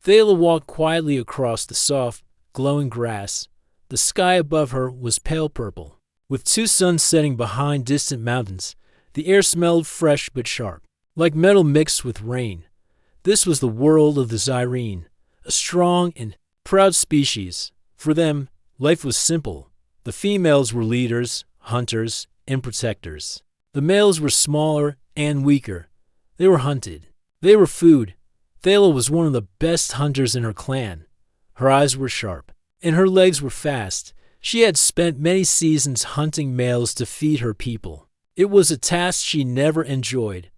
Thala walked quietly across the soft, glowing grass. The sky above her was pale purple. With two suns setting behind distant mountains, the air smelled fresh but sharp, like metal mixed with rain. This was the world of the Zyrene, a strong and proud species. For them, life was simple. The females were leaders, hunters, and protectors. The males were smaller and weaker. They were hunted. They were food. Thala was one of the best hunters in her clan. Her eyes were sharp, and her legs were fast. She had spent many seasons hunting males to feed her people. It was a task she never enjoyed,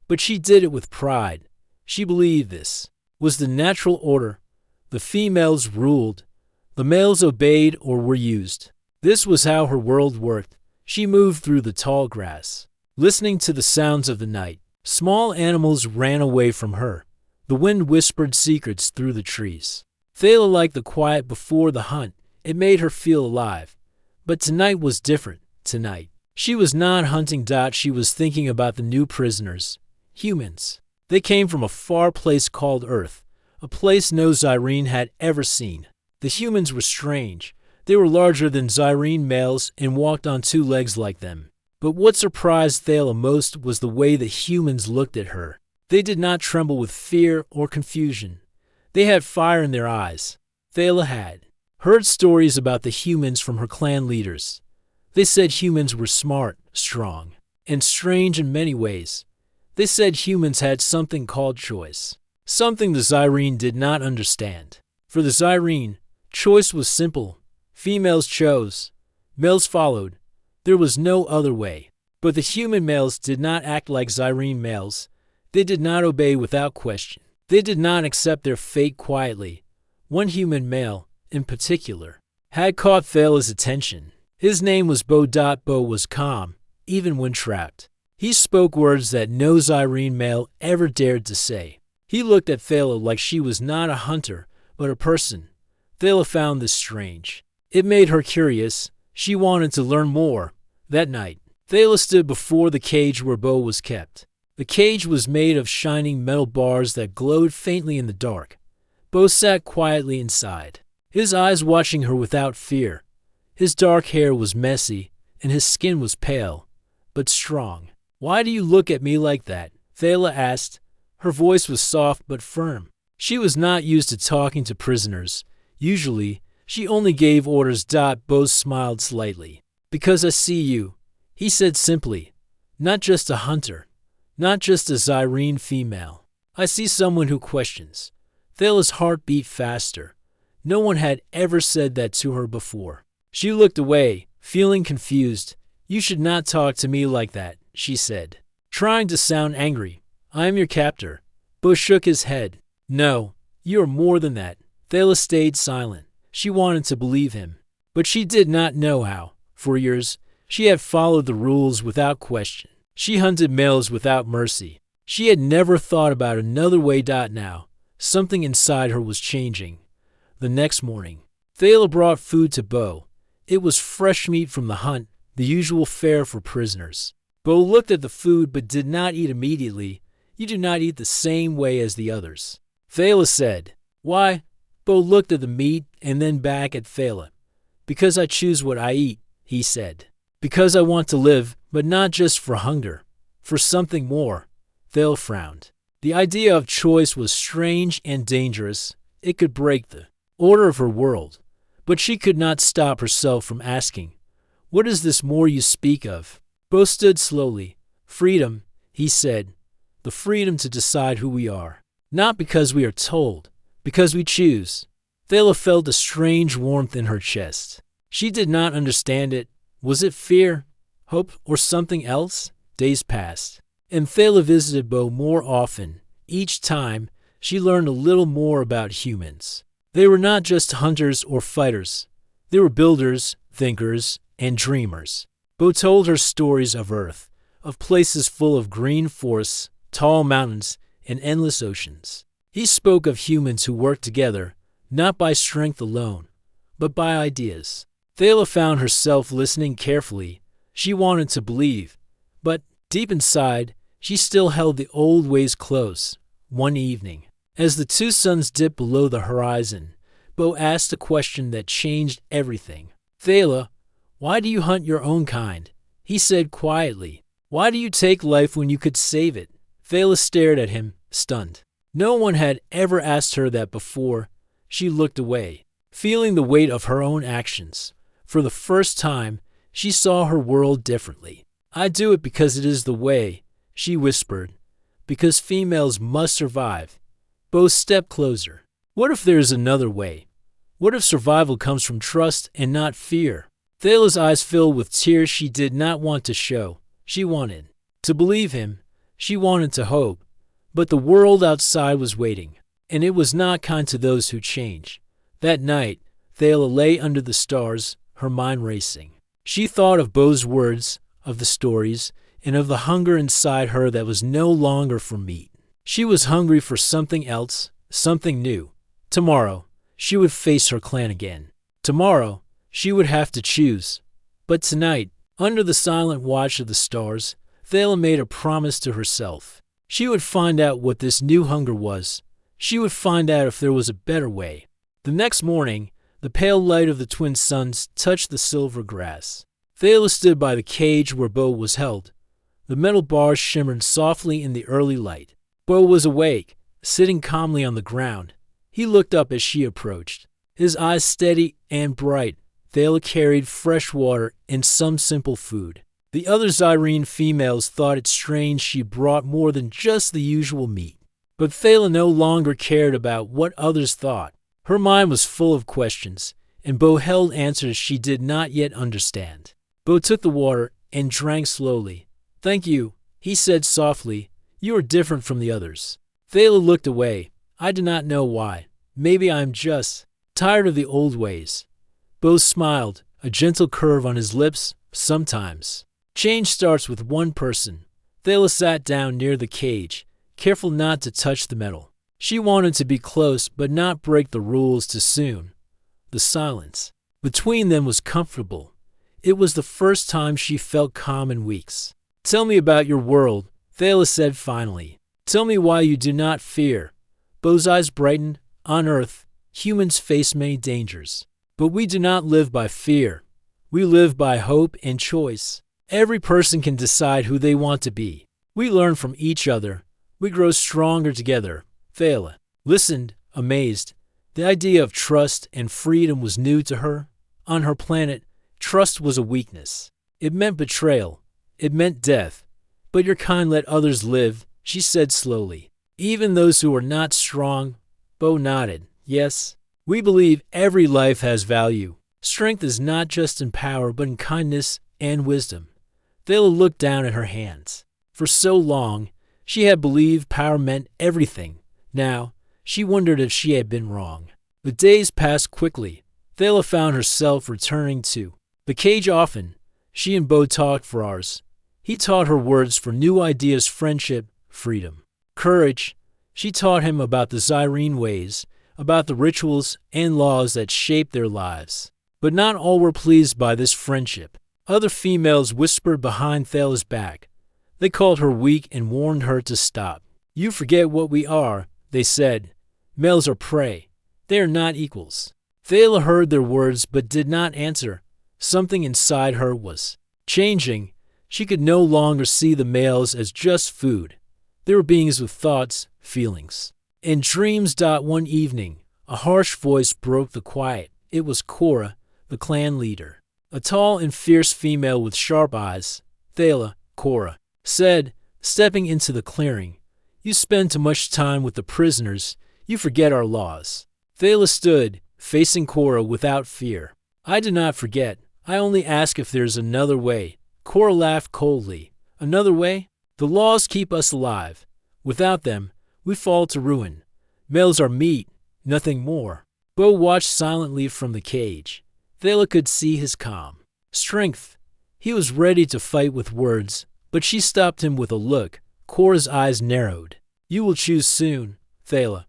but she did it with pride. She believed this was the natural order. The females ruled. The males obeyed or were used. This was how her world worked. She moved through the tall grass, listening to the sounds of the night. Small animals ran away from her. The wind whispered secrets through the trees. Thala liked the quiet before the hunt. It made her feel alive. But tonight was different. Tonight, she was not hunting. She was thinking about the new prisoners. Humans. They came from a far place called Earth, a place no Zyrene had ever seen. The humans were strange. They were larger than Zyrene males and walked on two legs like them. But what surprised Thala most was the way the humans looked at her. They did not tremble with fear or confusion. They had fire in their eyes. Thala had heard stories about the humans from her clan leaders. They said humans were smart, strong, and strange in many ways. They said humans had something called choice, something the Zyrene did not understand. For the Zyrene, choice was simple. Females chose. Males followed. There was no other way. But the human males did not act like Zyrene males. They did not obey without question. They did not accept their fate quietly. One human male, in particular, had caught Thala's attention. His name was Bo. Bo was calm, even when trapped. He spoke words that no Zyrene male ever dared to say. He looked at Thala like she was not a hunter, but a person. Thala found this strange. It made her curious. She wanted to learn more. That night, Thala stood before the cage where Bo was kept. The cage was made of shining metal bars that glowed faintly in the dark. Bo sat quietly inside, his eyes watching her without fear. His dark hair was messy, and his skin was pale, but strong. "Why do you look at me like that?" Thala asked. Her voice was soft but firm. She was not used to talking to prisoners. Usually, she only gave orders. Bo smiled slightly. "Because I see you," he said simply. "Not just a hunter. Not just a Zyrene female. I see someone who questions." Thala's heart beat faster. No one had ever said that to her before. She looked away, feeling confused. "You should not talk to me like that," she said, trying to sound angry. "I am your captor." Bo shook his head. "No, you are more than that." Thala stayed silent. She wanted to believe him, but she did not know how. For years, she had followed the rules without question. She hunted males without mercy. She had never thought about another way. Now, something inside her was changing. The next morning, Thala brought food to Bo. It was fresh meat from the hunt, the usual fare for prisoners. Bo looked at the food but did not eat immediately. "You do not eat the same way as the others," Thala said. "Why?" Bo looked at the meat and then back at Thala. "Because I choose what I eat," he said. "Because I want to live, but not just for hunger, for something more." Thala frowned. The idea of choice was strange and dangerous. It could break the order of her world. But she could not stop herself from asking, "What is this more you speak of?" Bo stood slowly. "Freedom," he said. "The freedom to decide who we are. Not because we are told, because we choose." Thala felt a strange warmth in her chest. She did not understand it. Was it fear, hope, or something else? Days passed, and Thala visited Bo more often. Each time, she learned a little more about humans. They were not just hunters or fighters. They were builders, thinkers, and dreamers. Bo told her stories of Earth, of places full of green forests, tall mountains, and endless oceans. He spoke of humans who worked together, not by strength alone, but by ideas. Thala found herself listening carefully. She wanted to believe, but deep inside, she still held the old ways close. One evening, As the two suns dipped below the horizon, Bo asked a question that changed everything. Thala, why do you hunt your own kind? He said quietly. Why do you take life when you could save it? Thala stared at him, stunned. No one had ever asked her that before. She looked away, feeling the weight of her own actions. For the first time, she saw her world differently. I do it because it is the way, she whispered. Because females must survive. Bo stepped closer. What if there is another way? What if survival comes from trust and not fear? Thala's eyes filled with tears she did not want to show. She wanted to believe him. She wanted to hope. But the world outside was waiting, and it was not kind to those who change. That night, Thala lay under the stars, her mind racing. She thought of Bo's words, of the stories, and of the hunger inside her that was no longer for meat. She was hungry for something else, something new. Tomorrow, she would face her clan again. Tomorrow, she would have to choose. But tonight, under the silent watch of the stars, Thala made a promise to herself. She would find out what this new hunger was. She would find out if there was a better way. The next morning, the pale light of the twin suns touched the silver grass. Thala stood by the cage where Bo was held. The metal bars shimmered softly in the early light. Bo was awake, sitting calmly on the ground. He looked up as she approached. His eyes steady and bright. Thala carried fresh water and some simple food. The other Zyrene females thought it strange she brought more than just the usual meat. But Thala no longer cared about what others thought. Her mind was full of questions, and Bo held answers she did not yet understand. Bo took the water and drank slowly. Thank you, he said softly. You are different from the others. Thala looked away. I do not know why. Maybe I am just tired of the old ways. Bo smiled, a gentle curve on his lips. Sometimes change starts with one person. Thala sat down near the cage, careful not to touch the metal. She wanted to be close but not break the rules too soon. The silence between them was comfortable. It was the first time she felt calm in weeks. Tell me about your world, Thala said finally. Tell me why you do not fear. Bo's eyes brightened. On Earth, humans face many dangers. But we do not live by fear. We live by hope and choice. Every person can decide who they want to be. We learn from each other. We grow stronger together. Thala listened, amazed. The idea of trust and freedom was new to her. On her planet, trust was a weakness. It meant betrayal. It meant death. But your kind let others live, she said slowly. Even those who are not strong. Bo nodded. Yes, we believe every life has value. Strength is not just in power, but in kindness and wisdom. Thala looked down at her hands. For so long, she had believed power meant everything. Now, she wondered if she had been wrong. The days passed quickly. Thala found herself returning to the cage often. She and Bo talked for hours. He taught her words for new ideas, friendship, freedom, courage. She taught him about the Zyrene ways, about the rituals and laws that shaped their lives. But not all were pleased by this friendship. Other females whispered behind Thala's back. They called her weak and warned her to stop. You forget what we are, they said. Males are prey. They are not equals. Thala heard their words but did not answer. Something inside her was changing. She could no longer see the males as just food. They were beings with thoughts, feelings, and dreams. One evening, a harsh voice broke the quiet. It was Cora, the clan leader. A tall and fierce female with sharp eyes. Thala, Cora said, stepping into the clearing. You spend too much time with the prisoners. You forget our laws. Thala stood, facing Cora without fear. I do not forget. I only ask if there's another way. Cora laughed coldly. Another way? The laws keep us alive. Without them, we fall to ruin. Males are meat, nothing more. Bo watched silently from the cage. Thala could see his calm strength. He was ready to fight with words, but she stopped him with a look. Cora's eyes narrowed. You will choose soon, Thala.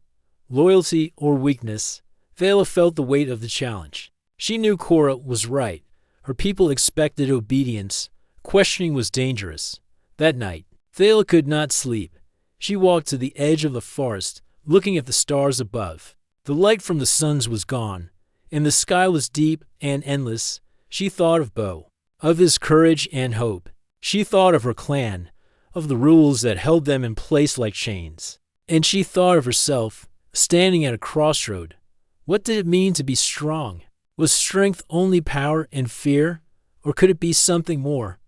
Loyalty or weakness. Thala felt the weight of the challenge. She knew Cora was right. Her people expected obedience. Questioning was dangerous. That night, Thala could not sleep. She walked to the edge of the forest, looking at the stars above. The light from the suns was gone, and the sky was deep and endless. She thought of Bo, of his courage and hope. She thought of her clan, of the rules that held them in place like chains. And she thought of herself, standing at a crossroad. What did it mean to be strong? Was strength only power and fear, or could it be something more?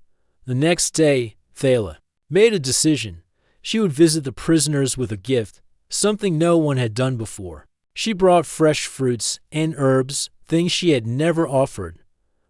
The next day, Thala made a decision. She would visit the prisoners with a gift, something no one had done before. She brought fresh fruits and herbs, things she had never offered.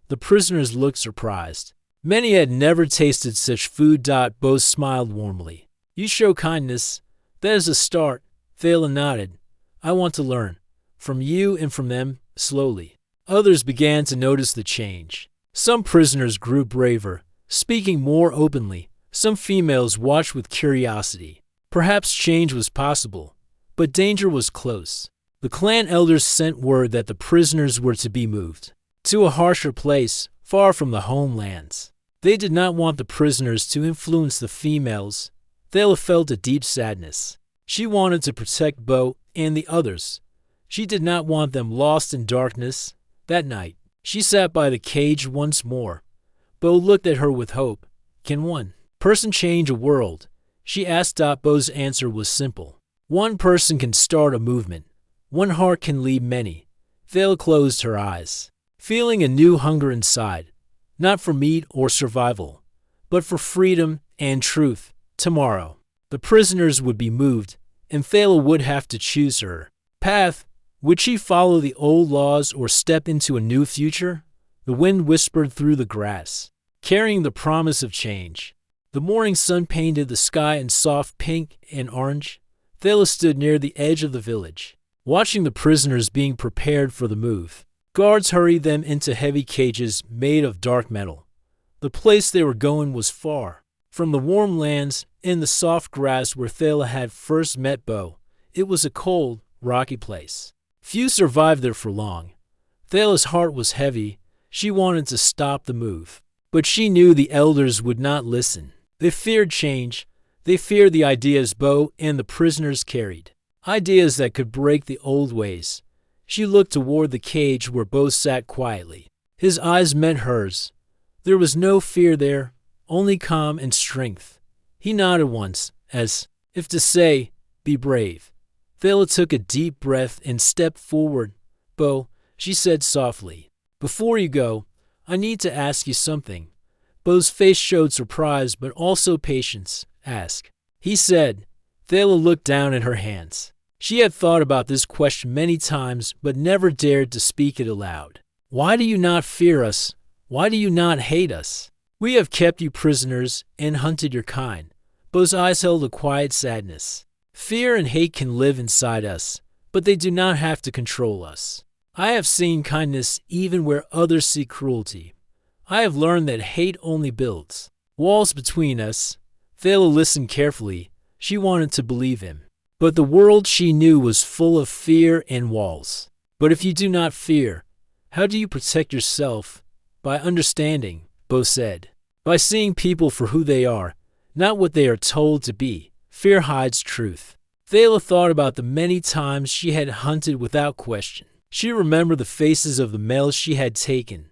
The prisoners looked surprised. Many had never tasted such food. Bo smiled warmly. You show kindness. That is a start. Thala nodded. I want to learn. From you and from them, slowly. Others began to notice the change. Some prisoners grew braver, speaking more openly. Some females watched with curiosity. Perhaps change was possible, but danger was close. The clan elders sent word that the prisoners were to be moved to a harsher place, far from the homelands. They did not want the prisoners to influence the females. Thala felt a deep sadness. She wanted to protect Bo and the others. She did not want them lost in darkness. That night, she sat by the cage once more. Bo looked at her with hope. Can one person change a world? She asked. Bo's answer was simple. One person can start a movement. One heart can lead many. Thala closed her eyes, feeling a new hunger inside, not for meat or survival, but for freedom and truth. Tomorrow, the prisoners would be moved, and Thala would have to choose her path. Would she follow the old laws or step into a new future? The wind whispered through the grass, carrying the promise of change. The morning sun painted the sky in soft pink and orange. Thala stood near the edge of the village, watching the prisoners being prepared for the move. Guards hurried them into heavy cages made of dark metal. The place they were going was far from the warm lands in the soft grass where Thala had first met Bo. It was a cold, rocky place. Few survived there for long. Thala's heart was heavy. She wanted to stop the move, but she knew the elders would not listen. They feared change. They feared the ideas Bo and the prisoners carried, ideas that could break the old ways. She looked toward the cage where Bo sat quietly. His eyes met hers. There was no fear there, only calm and strength. He nodded once, as if to say, be brave. Thala took a deep breath and stepped forward. Bo, she said softly, before you go, I need to ask you something. Bo's face showed surprise but also patience. Ask. He said. Thala looked down at her hands. She had thought about this question many times but never dared to speak it aloud. Why do you not fear us? Why do you not hate us? We have kept you prisoners and hunted your kind. Bo's eyes held a quiet sadness. Fear and hate can live inside us, but they do not have to control us. I have seen kindness even where others see cruelty. I have learned that hate only builds walls between us. Thala listened carefully. She wanted to believe him. But the world she knew was full of fear and walls. But if you do not fear, how do you protect yourself? By understanding, Bo said. By seeing people for who they are, not what they are told to be. Fear hides truth. Thala thought about the many times she had hunted without question. She remembered the faces of the males she had taken.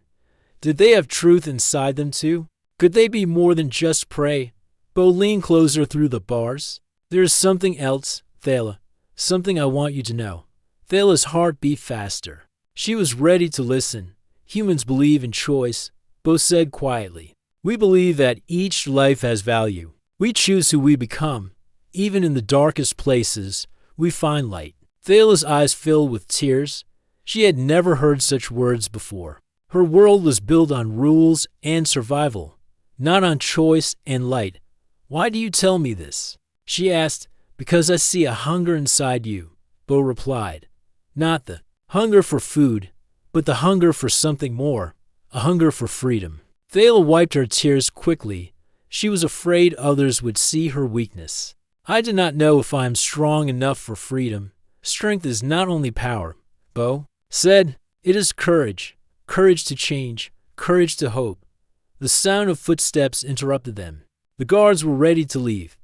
Did they have truth inside them too? Could they be more than just prey? Bo leaned closer through the bars. There is something else, Thala. Something I want you to know. Thala's heart beat faster. She was ready to listen. Humans believe in choice, Bo said quietly. We believe that each life has value. We choose who we become. Even in the darkest places, we find light. Thala's eyes filled with tears. She had never heard such words before. Her world was built on rules and survival, not on choice and light. Why do you tell me this? She asked. Because I see a hunger inside you, Bo replied. Not the hunger for food, but the hunger for something more, a hunger for freedom. Thala wiped her tears quickly. She was afraid others would see her weakness. I do not know if I am strong enough for freedom. Strength is not only power, Bo said. It is courage. Courage to change. Courage to hope. The sound of footsteps interrupted them. The guards were ready to leave.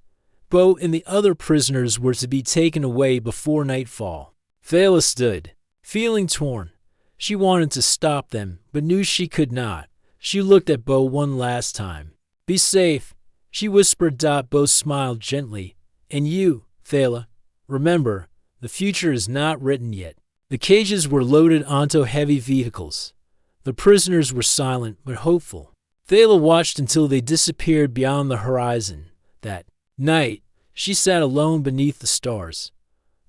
Bo and the other prisoners were to be taken away before nightfall. Thala stood, feeling torn. She wanted to stop them, but knew she could not. She looked at Bo one last time. "Be safe," she whispered. Bo smiled gently. "And you, Thala, remember, the future is not written yet." The cages were loaded onto heavy vehicles. The prisoners were silent but hopeful. Thala watched until they disappeared beyond the horizon. That night, she sat alone beneath the stars.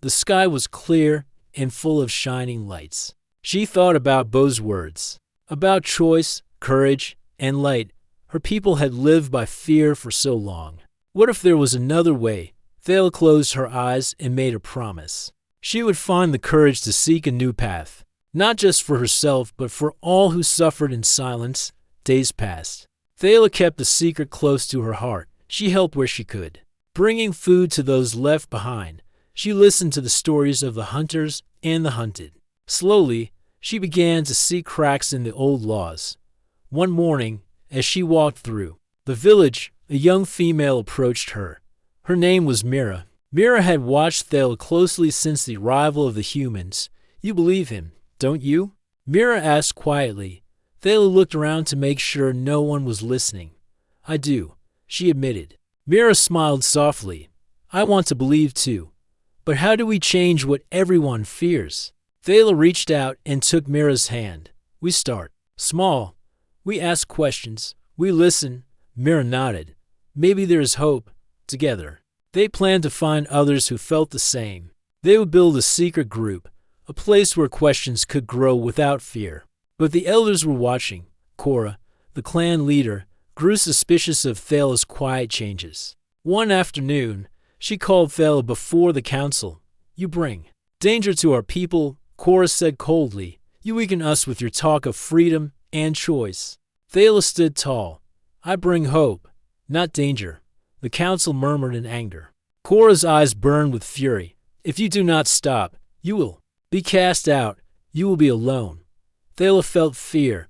The sky was clear and full of shining lights. She thought about Bo's words, about choice, courage, and light. Her people had lived by fear for so long. What if there was another way? Thala closed her eyes and made a promise. She would find the courage to seek a new path, not just for herself, but for all who suffered in silence. Days passed. Thala kept the secret close to her heart. She helped where she could, bringing food to those left behind. She listened to the stories of the hunters and the hunted. Slowly, she began to see cracks in the old laws. One morning, as she walked through the village, a young female approached her. Her name was Mira. Mira had watched Thala closely since the arrival of the humans. "You believe him, don't you?" Mira asked quietly. Thala looked around to make sure no one was listening. "I do," she admitted. Mira smiled softly. "I want to believe too. But how do we change what everyone fears?" Thala reached out and took Mira's hand. "We start small. We ask questions. We listen." Mira nodded. "Maybe there is hope. Together." They planned to find others who felt the same. They would build a secret group, a place where questions could grow without fear. But the elders were watching. Cora, the clan leader, grew suspicious of Thala's quiet changes. One afternoon, she called Thala before the council. "You bring danger to our people," Cora said coldly. "You weaken us with your talk of freedom and choice." Thala stood tall. "I bring hope, not danger," the council murmured in anger. Cora's eyes burned with fury. "If you do not stop, you will be cast out. You will be alone." Thala felt fear,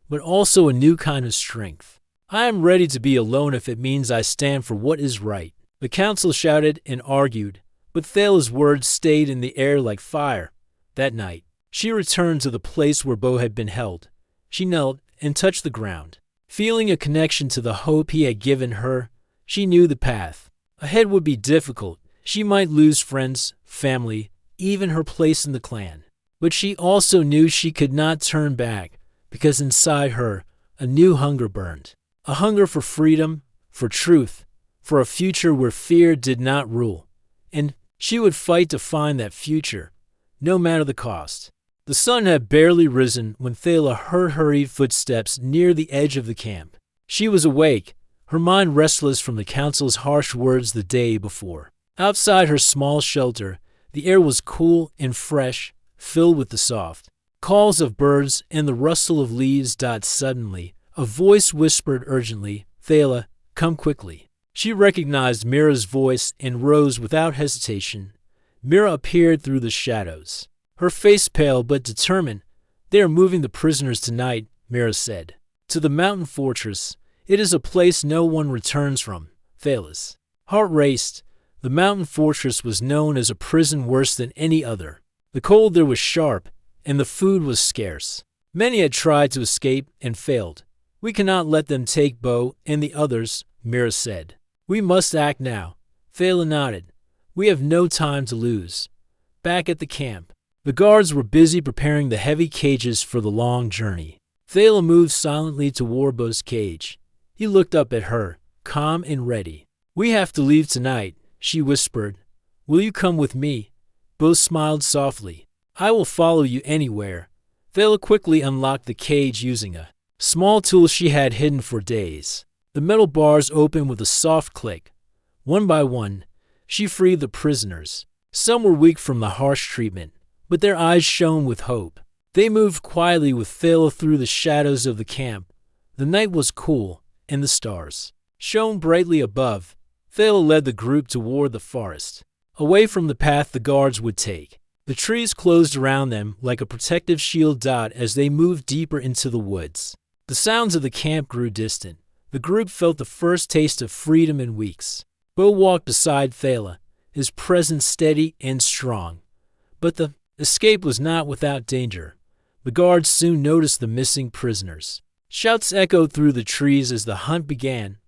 but also a new kind of strength. "I am ready to be alone if it means I stand for what is right." The council shouted and argued, but Thala's words stayed in the air like fire. That night, she returned to the place where Bo had been held. She knelt and touched the ground. Feeling a connection to the hope he had given her, she knew the path ahead would be difficult. She might lose friends, family, even her place in the clan. But she also knew she could not turn back, because inside her, a new hunger burned. A hunger for freedom, for truth, for a future where fear did not rule. And she would fight to find that future, no matter the cost. The sun had barely risen when Thala heard hurried footsteps near the edge of the camp. She was awake, her mind restless from the council's harsh words the day before. Outside her small shelter, the air was cool and fresh, filled with the soft calls of birds and the rustle of leaves. Suddenly, a voice whispered urgently, "Thala, come quickly." She recognized Mira's voice and rose without hesitation. Mira appeared through the shadows, her face pale but determined. "They are moving the prisoners tonight," Mira said. "To the mountain fortress. It is a place no one returns from." Thala's heart raced. The mountain fortress was known as a prison worse than any other. The cold there was sharp, and the food was scarce. Many had tried to escape and failed. "We cannot let them take Bo and the others," Mira said. "We must act now." Thala nodded. "We have no time to lose." Back at the camp, the guards were busy preparing the heavy cages for the long journey. Thala moved silently toward Bo's cage. He looked up at her, calm and ready. "We have to leave tonight," she whispered. "Will you come with me?" Bo smiled softly. "I will follow you anywhere." Thala quickly unlocked the cage using a small tool she had hidden for days. The metal bars opened with a soft click. One by one, she freed the prisoners. Some were weak from the harsh treatment, but their eyes shone with hope. They moved quietly with Thala through the shadows of the camp. The night was cool, and the stars shone brightly above. Thala led the group toward the forest, away from the path the guards would take. The trees closed around them like a protective shield. As they moved deeper into the woods, the sounds of the camp grew distant. The group felt the first taste of freedom in weeks. Bo walked beside Thala, his presence steady and strong. But the escape was not without danger. The guards soon noticed the missing prisoners. Shouts echoed through the trees as the hunt began.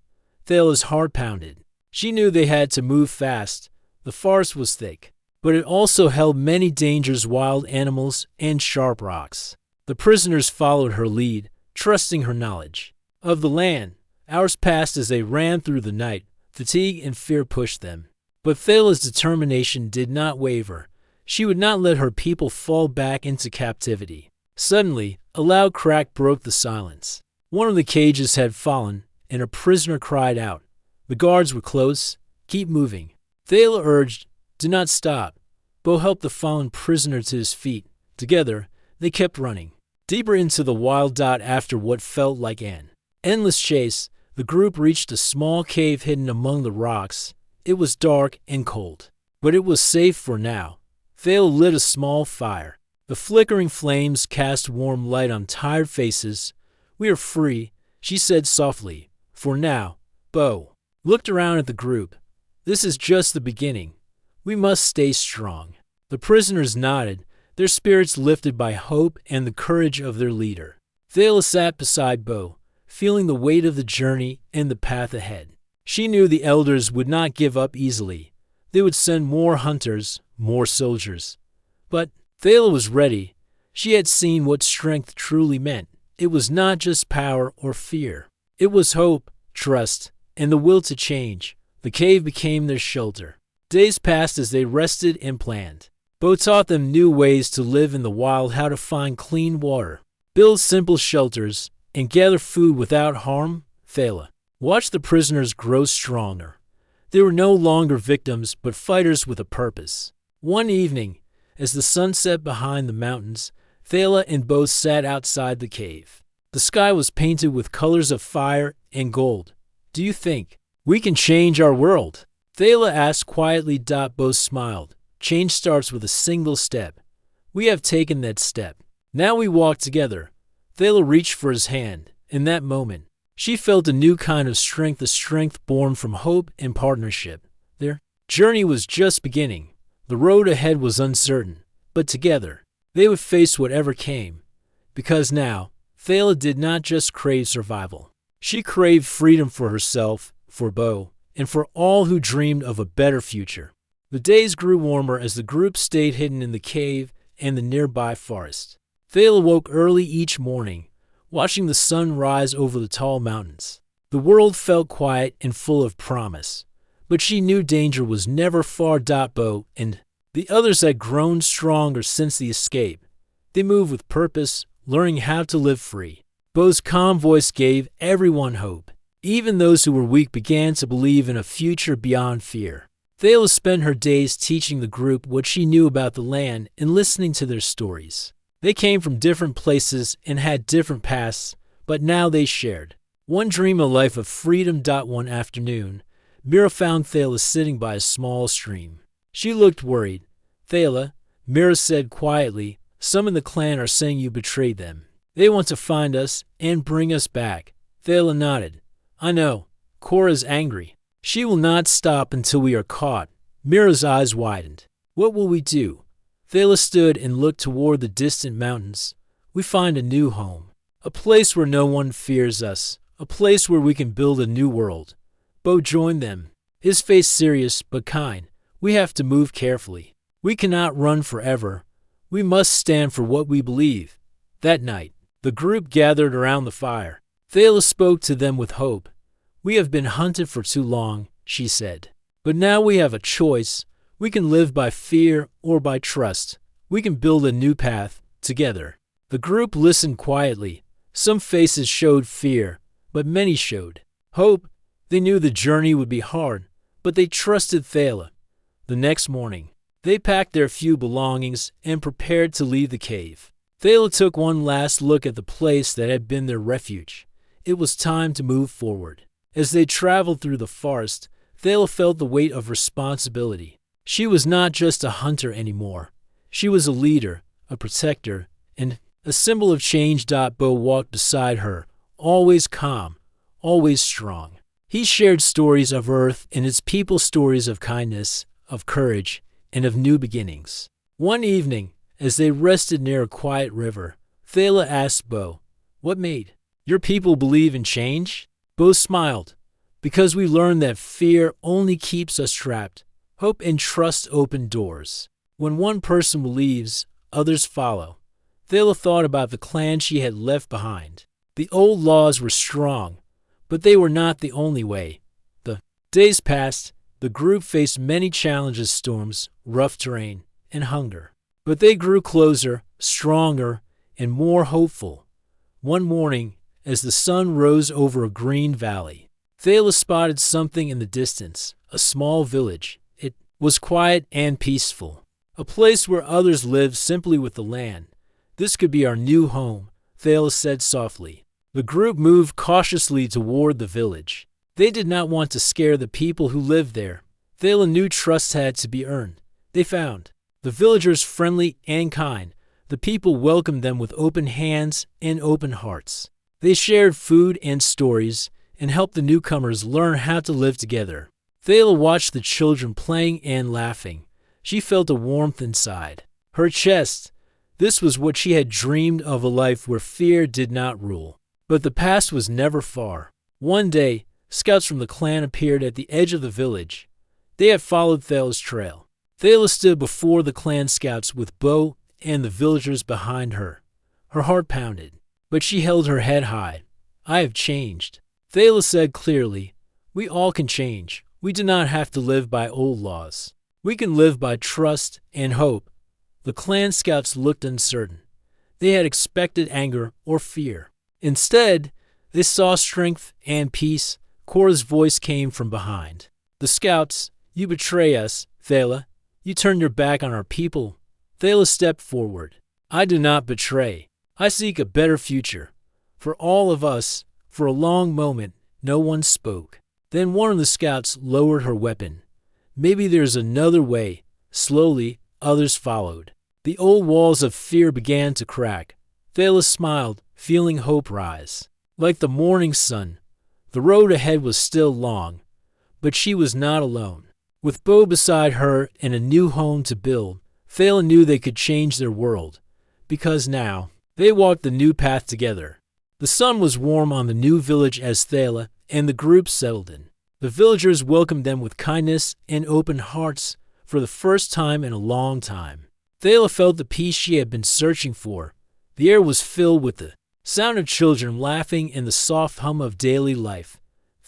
Thala's heart pounded. She knew they had to move fast. The forest was thick, but it also held many dangers, wild animals, and sharp rocks. The prisoners followed her lead, trusting her knowledge of the land. Hours passed as they ran through the night. Fatigue and fear pushed them. But Thala's determination did not waver. She would not let her people fall back into captivity. Suddenly, a loud crack broke the silence. One of the cages had fallen, and a prisoner cried out. The guards were close. Keep moving. Thala urged, do not stop. Bo helped the fallen prisoner to his feet. Together, they kept running, deeper into the wild dot. After what felt like an endless chase, the group reached a small cave hidden among the rocks. It was dark and cold, but it was safe for now. Thala lit a small fire. The flickering flames cast warm light on tired faces. We are free, she said softly. For now. Bo looked around at the group. This is just the beginning. We must stay strong. The prisoners nodded, their spirits lifted by hope and the courage of their leader. Thala sat beside Bo, feeling the weight of the journey and the path ahead. She knew the elders would not give up easily. They would send more hunters, more soldiers. But Thala was ready. She had seen what strength truly meant. It was not just power or fear. It was hope, trust, and the will to change. The cave became their shelter. Days passed as they rested and planned. Bo taught them new ways to live in the wild, how to find clean water, build simple shelters, and gather food without harm. Thala watched the prisoners grow stronger. They were no longer victims, but fighters with a purpose. One evening, as the sun set behind the mountains, Thala and Bo sat outside the cave. The sky was painted with colors of fire and gold. Do you think we can change our world? Thala asked quietly. Bo smiled. Change starts with a single step. We have taken that step. Now we walk together. Thala reached for his hand. In that moment, she felt a new kind of strength, a strength born from hope and partnership. Their journey was just beginning. The road ahead was uncertain, but together, they would face whatever came. Because now, Thala did not just crave survival. She craved freedom for herself, for Bo, and for all who dreamed of a better future. The days grew warmer as the group stayed hidden in the cave and the nearby forest. Thala woke early each morning, watching the sun rise over the tall mountains. The world felt quiet and full of promise, but she knew danger was never far. Bo and the others had grown stronger since the escape. They moved with purpose, learning how to live free. Bo's calm voice gave everyone hope. Even those who were weak began to believe in a future beyond fear. Thala spent her days teaching the group what she knew about the land and listening to their stories. They came from different places and had different pasts, but now they shared one dream, a life of freedom. One afternoon, Mira found Thala sitting by a small stream. She looked worried. Thala, Mira said quietly, some in the clan are saying you betrayed them. They want to find us and bring us back. Thala nodded. I know. Cora's angry. She will not stop until we are caught. Mira's eyes widened. What will we do? Thala stood and looked toward the distant mountains. We find a new home. A place where no one fears us. A place where we can build a new world. Bo joined them, his face serious but kind. We have to move carefully. We cannot run forever. We must stand for what we believe. That night, the group gathered around the fire. Thala spoke to them with hope. We have been hunted for too long, she said. But now we have a choice. We can live by fear or by trust. We can build a new path together. The group listened quietly. Some faces showed fear, but many showed hope. They knew the journey would be hard, but they trusted Thala. The next morning, they packed their few belongings and prepared to leave the cave. Thala took one last look at the place that had been their refuge. It was time to move forward. As they traveled through the forest, Thala felt the weight of responsibility. She was not just a hunter anymore. She was a leader, a protector, and a symbol of change. Bo walked beside her, always calm, always strong. He shared stories of Earth and its people, stories of kindness, of courage, and of new beginnings. One evening, as they rested near a quiet river, Thala asked Bo, "What made your people believe in change?" Bo smiled, "Because we learned that fear only keeps us trapped. Hope and trust open doors. When one person believes, others follow." Thala thought about the clan she had left behind. The old laws were strong, but they were not the only way. The days passed. The group faced many challenges: storms, rough terrain, and hunger. But they grew closer, stronger, and more hopeful. One morning, as the sun rose over a green valley, Thala spotted something in the distance, a small village. It was quiet and peaceful, a place where others lived simply with the land. "This could be our new home," Thala said softly. The group moved cautiously toward the village. They did not want to scare the people who lived there. Thala knew trust had to be earned. They found the villagers friendly and kind. The people welcomed them with open hands and open hearts. They shared food and stories and helped the newcomers learn how to live together. Thala watched the children playing and laughing. She felt a warmth inside her chest. This was what she had dreamed of, a life where fear did not rule. But the past was never far. One day, scouts from the clan appeared at the edge of the village. They had followed Thala's trail. Thala stood before the clan scouts with Bo and the villagers behind her. Her heart pounded, but she held her head high. "I have changed," Thala said clearly. "We all can change. We do not have to live by old laws. We can live by trust and hope." The clan scouts looked uncertain. They had expected anger or fear. Instead, they saw strength and peace. Cora's voice came from behind. "The scouts, you betray us, Thala. You turned your back on our people." Thala stepped forward. "I do not betray. I seek a better future for all of us." For a long moment, no one spoke. Then one of the scouts lowered her weapon. "Maybe there's another way." Slowly, others followed. The old walls of fear began to crack. Thala smiled, feeling hope rise. Like the morning sun, the road ahead was still long, but she was not alone. With Bo beside her and a new home to build, Thala knew they could change their world, because now they walked the new path together. The sun was warm on the new village as Thala and the group settled in. The villagers welcomed them with kindness and open hearts for the first time in a long time. Thala felt the peace she had been searching for. The air was filled with the sound of children laughing and the soft hum of daily life.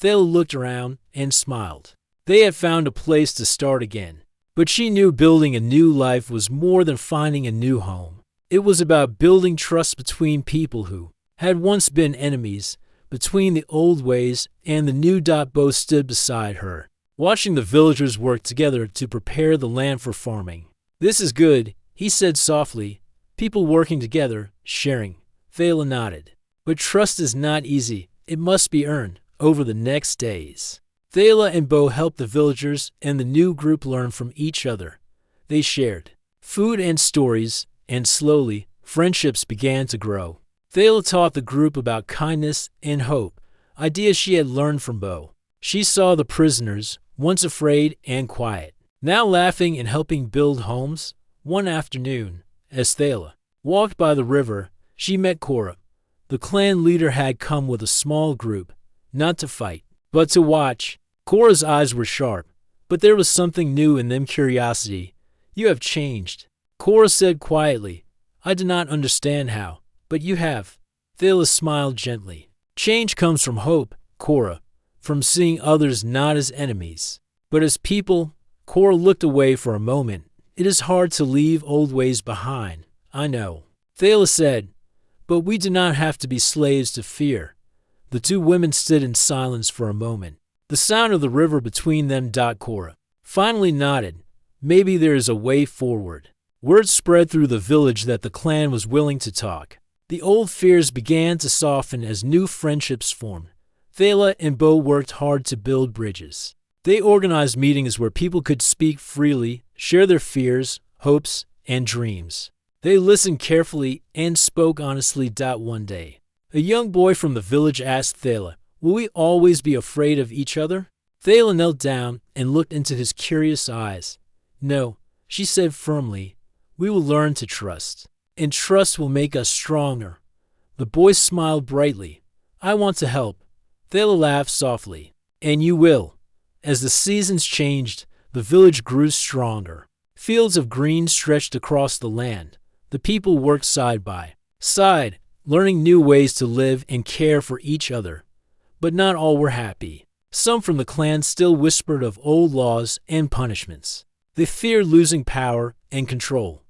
Thala looked around and smiled. They had found a place to start again. But she knew building a new life was more than finding a new home. It was about building trust between people who had once been enemies, between the old ways and the new. Bo stood beside her, watching the villagers work together to prepare the land for farming. "This is good," he said softly. "People working together, sharing." Thala nodded. "But trust is not easy. It must be earned." Over the next days, Thala and Bo helped the villagers and the new group learn from each other. They shared food and stories, and slowly, friendships began to grow. Thala taught the group about kindness and hope, ideas she had learned from Bo. She saw the prisoners, once afraid and quiet, now laughing and helping build homes. One afternoon, as Thala walked by the river, she met Cora. The clan leader had come with a small group, not to fight, but to watch. Cora's eyes were sharp, but there was something new in them: curiosity. "You have changed," Cora said quietly. "I do not understand how, but you have." Thala smiled gently. "Change comes from hope, Cora, from seeing others not as enemies, but as people." Cora looked away for a moment. "It is hard to leave old ways behind, I know," Thala said, "but we do not have to be slaves to fear." The two women stood in silence for a moment, the sound of the river between them. Cora finally nodded. "Maybe there is a way forward." Word spread through the village that the clan was willing to talk. The old fears began to soften as new friendships formed. Thala and Bo worked hard to build bridges. They organized meetings where people could speak freely, share their fears, hopes, and dreams. They listened carefully and spoke honestly. One day, a young boy from the village asked Thala, Will we always be afraid of each other? Thala knelt down and looked into his curious eyes. No, she said firmly, we will learn to trust. And trust will make us stronger. The boy smiled brightly. I want to help. Thala laughed softly. And you will. As the seasons changed, the village grew stronger. Fields of green stretched across the land. The people worked side by side, learning new ways to live and care for each other. But not all were happy. Some from the clan still whispered of old laws and punishments. They feared losing power and control.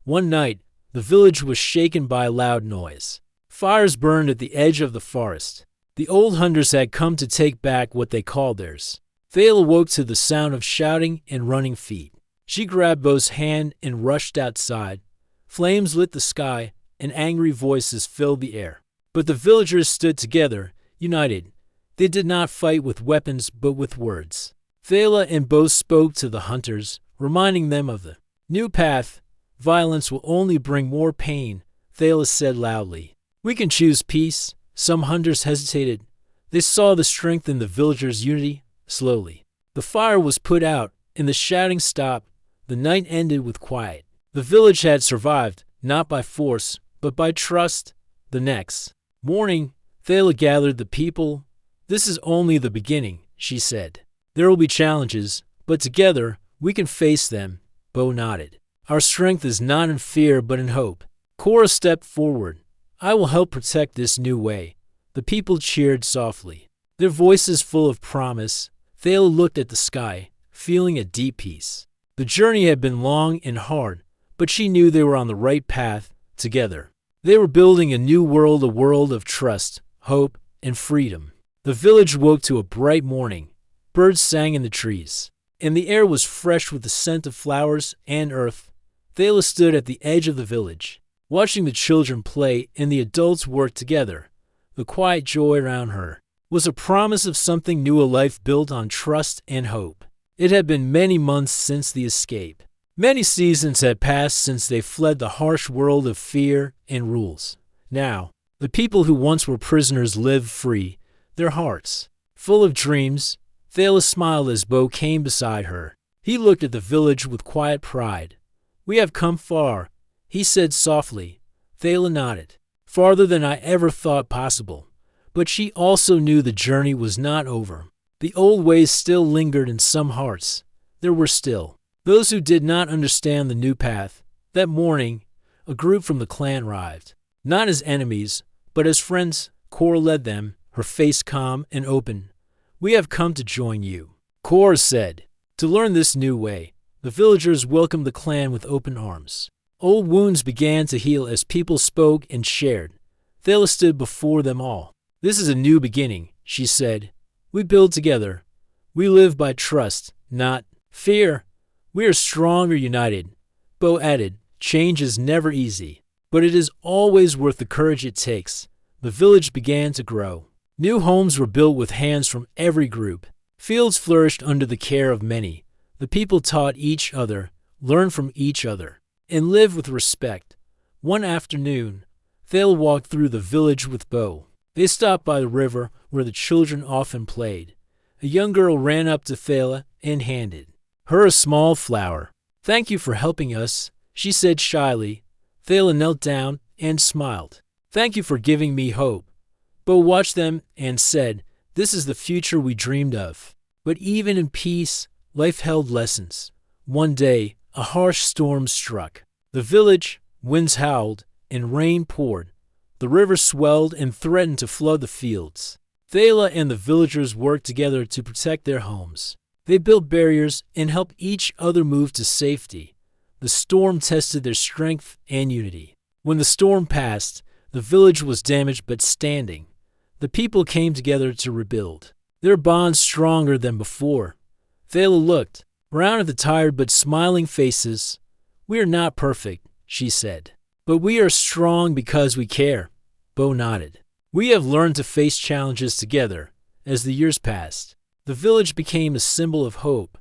One night, the village was shaken by a loud noise. Fires burned at the edge of the forest. The old hunters had come to take back what they called theirs. Thala woke to the sound of shouting and running feet. She grabbed Bo's hand and rushed outside. Flames lit the sky, and angry voices filled the air. But the villagers stood together, united. They did not fight with weapons but with words. Thala and Bo spoke to the hunters, reminding them of the new path. Violence will only bring more pain, Thala said loudly. We can choose peace. Some hunters hesitated. They saw the strength in the villagers' unity. Slowly, the fire was put out, and the shouting stopped. The night ended with quiet. The village had survived, not by force, but by trust. The next morning, Thala gathered the people. This is only the beginning, she said. There will be challenges, but together we can face them. Bo nodded. Our strength is not in fear but in hope. Cora stepped forward. I will help protect this new way. The people cheered softly, their voices full of promise. Thala looked at the sky, feeling a deep peace. The journey had been long and hard, but she knew they were on the right path, together. They were building a new world, a world of trust, hope, and freedom. The village woke to a bright morning. Birds sang in the trees, and the air was fresh with the scent of flowers and earth. Thala stood at the edge of the village, watching the children play and the adults work together. The quiet joy around her was a promise of something new, a life built on trust and hope. It had been many months since the escape. Many seasons had passed since they fled the harsh world of fear and rules. Now, the people who once were prisoners lived free, their hearts full of dreams. Thala smiled as Bo came beside her. He looked at the village with quiet pride. We have come far, he said softly. Thala nodded. Farther than I ever thought possible. But she also knew the journey was not over. The old ways still lingered in some hearts. There were still those who did not understand the new path. That morning, a group from the clan arrived. Not as enemies, but as friends. Cora led them, her face calm and open. We have come to join you, Cora said, to learn this new way. The villagers welcomed the clan with open arms. Old wounds began to heal as people spoke and shared. Thala stood before them all. This is a new beginning, she said. We build together. We live by trust, not fear. We are stronger united. Bo added, change is never easy, but it is always worth the courage it takes. The village began to grow. New homes were built with hands from every group. Fields flourished under the care of many. The people taught each other, learned from each other, and lived with respect. One afternoon, Thala walked through the village with Bo. They stopped by the river where the children often played. A young girl ran up to Thala and handed her a small flower. Thank you for helping us, she said shyly. Thala knelt down and smiled. Thank you for giving me hope. Bo watched them and said, this is the future we dreamed of. But even in peace, life held lessons. One day, a harsh storm struck. The village, winds howled, and rain poured. The river swelled and threatened to flood the fields. Thala and the villagers worked together to protect their homes. They built barriers and helped each other move to safety. The storm tested their strength and unity. When the storm passed, the village was damaged but standing. The people came together to rebuild, their bonds stronger than before. Thala looked around at the tired but smiling faces. We are not perfect, she said, but we are strong because we care. Bo nodded. We have learned to face challenges together. As the years passed, the village became a symbol of hope.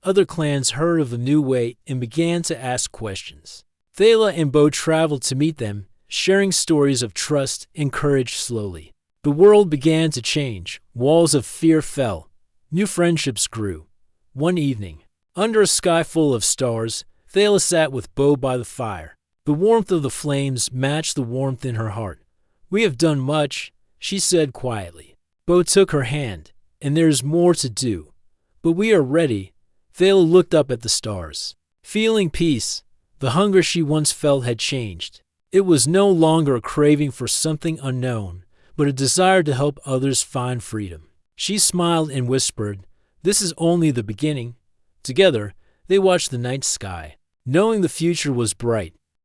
Other clans heard of the new way and began to ask questions. Thala and Bo traveled to meet them, sharing stories of trust and courage slowly. The world began to change. Walls of fear fell. New friendships grew. One evening, under a sky full of stars, Thala sat with Bo by the fire. The warmth of the flames matched the warmth in her heart. "We have done much," she said quietly. Bo took her hand, "and there is more to do. But we are ready." Thala looked up at the stars. Feeling peace, the hunger she once felt had changed. It was no longer a craving for something unknown, but a desire to help others find freedom. She smiled and whispered, "This is only the beginning." Together, they watched the night sky, knowing the future was bright.